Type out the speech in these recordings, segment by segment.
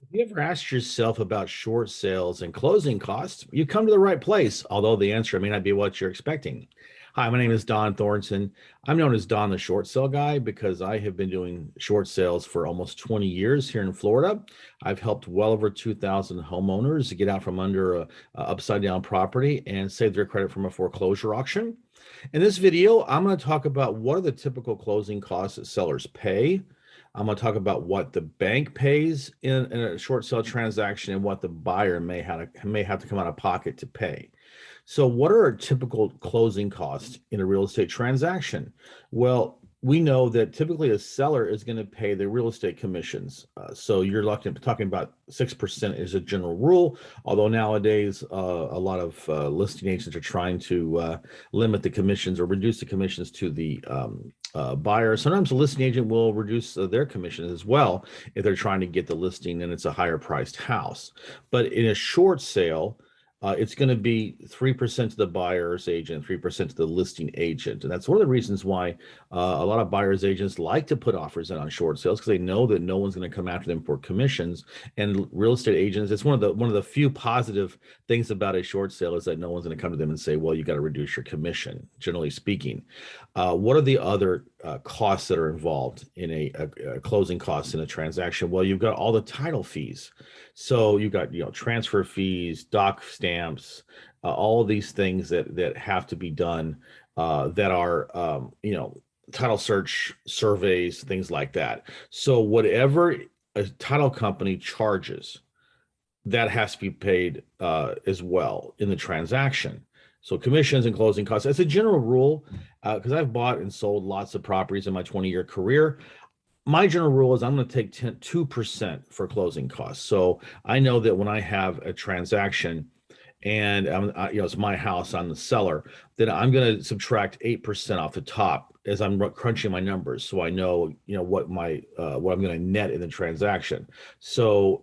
If you ever asked yourself about short sales and closing costs, you come to the right place, although the answer may not be what you're expecting. Hi, my name is Dohn Thornton. I'm known as Don the Short Sale Guy because I have been doing short sales for almost 20 years here in Florida. I've helped well over 2,000 homeowners get out from under a upside down property and save their credit from a foreclosure auction. In this video, I'm going to talk about what are the typical closing costs that sellers pay. I'm going to talk about what the bank pays in a short sale transaction and what the buyer may have to come out of pocket to pay. So, what are our typical closing costs in a real estate transaction? Well, we know that typically a seller is going to pay the real estate commissions. So you're talking about 6% is a general rule, although nowadays a lot of listing agents are trying to limit the commissions or reduce the commissions to the buyer. Sometimes a listing agent will reduce their commission as well if they're trying to get the listing and it's a higher priced house. But in a short sale, it's going to be 3% to the buyer's agent, 3% to the listing agent. And that's one of the reasons why a lot of buyer's agents like to put offers in on short sales, because they know that no one's going to come after them for commissions. And real estate agents, it's one of the few positive things about a short sale is that no one's going to come to them and say, well, you got to reduce your commission, generally speaking. What are the other costs that are involved in a closing costs in a transaction? Well, you've got all the title fees. So you've got transfer fees, doc stamps, all of these things that have to be done that are title search surveys, things like that. So whatever a title company charges, that has to be paid as well in the transaction. So commissions and closing costs, as a general rule, because I've bought and sold lots of properties in my 20-year career, my general rule is I'm going to take 2% for closing costs. So I know that when I have a transaction and it's my house, I'm the seller, then I'm going to subtract 8% off the top as I'm crunching my numbers, so I know what I'm going to net in the transaction. So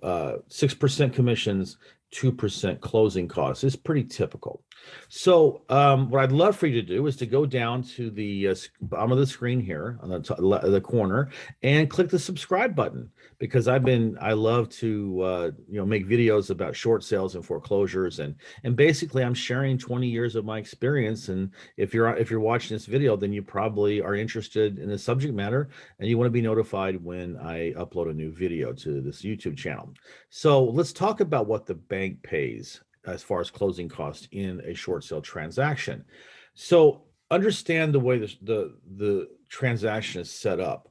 6% commissions, 2% closing costs is pretty typical. So what I'd love for you to do is to go down to the bottom of the screen here on the corner and click the subscribe button, because I love to make videos about short sales and foreclosures, and basically I'm sharing 20 years of my experience. And if you're watching this video, then you probably are interested in the subject matter and you want to be notified when I upload a new video to this YouTube channel. So let's talk about what the bank pays as far as closing costs in a short sale transaction. So understand the way the transaction is set up.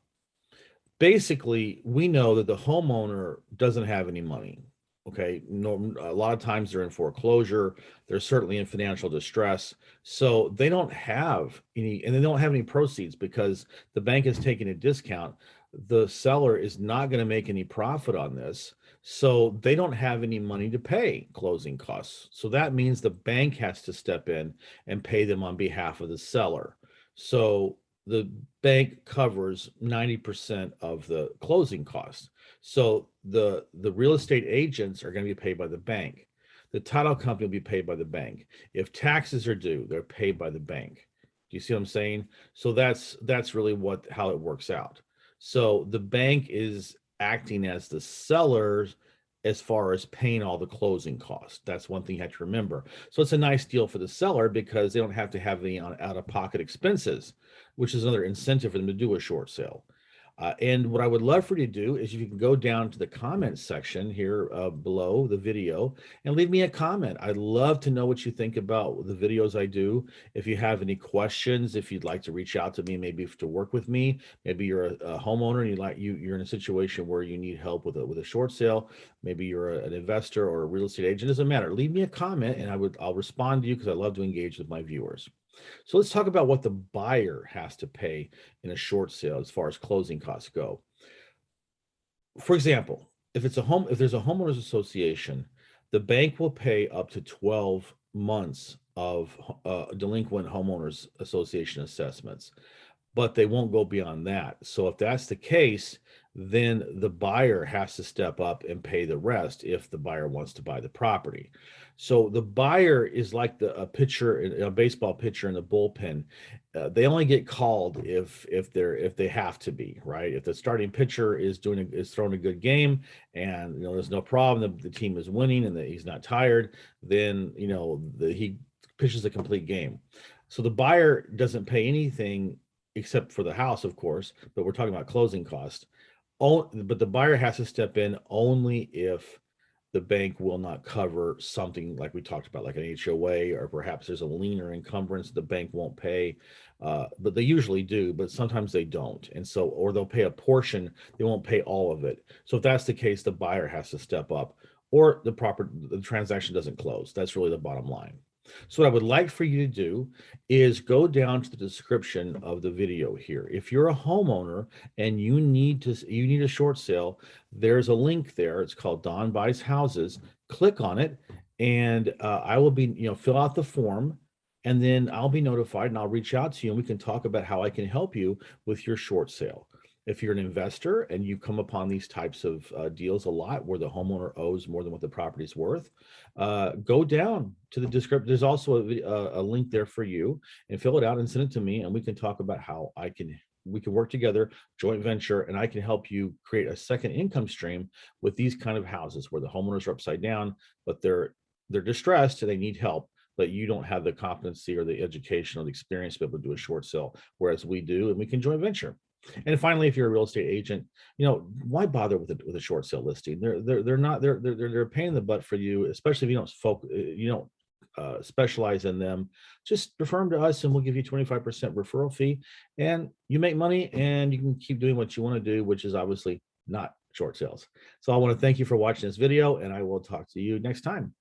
Basically, we know that the homeowner doesn't have any money. Okay, no, a lot of times they're in foreclosure, they're certainly in financial distress, so they don't have any, and they don't have any proceeds because the bank is taking a discount. The seller is not going to make any profit on this, so they don't have any money to pay closing costs. So that means the bank has to step in and pay them on behalf of the seller. So the bank covers 90% of the closing costs. So the real estate agents are going to be paid by the bank. The title company will be paid by the bank. If taxes are due, they're paid by the bank. Do you see what I'm saying? So that's really how it works out. So the bank is acting as the sellers as far as paying all the closing costs. That's one thing you have to remember. So it's a nice deal for the seller because they don't have to have any out-of-pocket expenses, which is another incentive for them to do a short sale. And what I would love for you to do is if you can go down to the comments section here below the video and leave me a comment. I'd love to know what you think about the videos I do. If you have any questions, if you'd like to reach out to me, maybe to work with me, maybe you're a homeowner and you're in a situation where you need help with a short sale. Maybe you're an investor or a real estate agent. It doesn't matter. Leave me a comment and I'll respond to you because I love to engage with my viewers. So let's talk about what the buyer has to pay in a short sale as far as closing costs go. For example, if there's a homeowners association, the bank will pay up to 12 months of delinquent homeowners association assessments, but they won't go beyond that. So if that's the case, then the buyer has to step up and pay the rest if the buyer wants to buy the property. So the buyer is like a pitcher, a baseball pitcher in the bullpen. They only get called if they have to be, right. If the starting pitcher is throwing a good game, and there's no problem, the team is winning, and that he's not tired, then he pitches a complete game. So the buyer doesn't pay anything except for the house, of course, but we're talking about closing costs. But the buyer has to step in only if the bank will not cover something like we talked about, like an HOA, or perhaps there's a lien or encumbrance the bank won't pay. But they usually do, but sometimes they don't. And so, or they'll pay a portion, they won't pay all of it. So if that's the case, the buyer has to step up, or the transaction doesn't close. That's really the bottom line. So what I would like for you to do is go down to the description of the video here. If you're a homeowner and you need a short sale, there's a link there. It's called Dohn Buys Houses. Click on it, and I will be, fill out the form, and then I'll be notified, and I'll reach out to you, and we can talk about how I can help you with your short sale. If you're an investor and you come upon these types of deals a lot where the homeowner owes more than what the property's worth, go down to the description. There's also a link there for you, and fill it out and send it to me, and we can talk about how we can work together, joint venture, and I can help you create a second income stream with these kind of houses where the homeowners are upside down, but they're distressed and they need help, but you don't have the competency or the education or the experience to be able to do a short sale, whereas we do, and we can joint venture. And finally, if you're a real estate agent, why bother with a short sale listing? They're a pain in the butt for you, especially if you don't specialize in them. Just refer them to us, and we'll give you 25% referral fee, and you make money, and you can keep doing what you want to do, which is obviously not short sales. So I want to thank you for watching this video, and I will talk to you next time.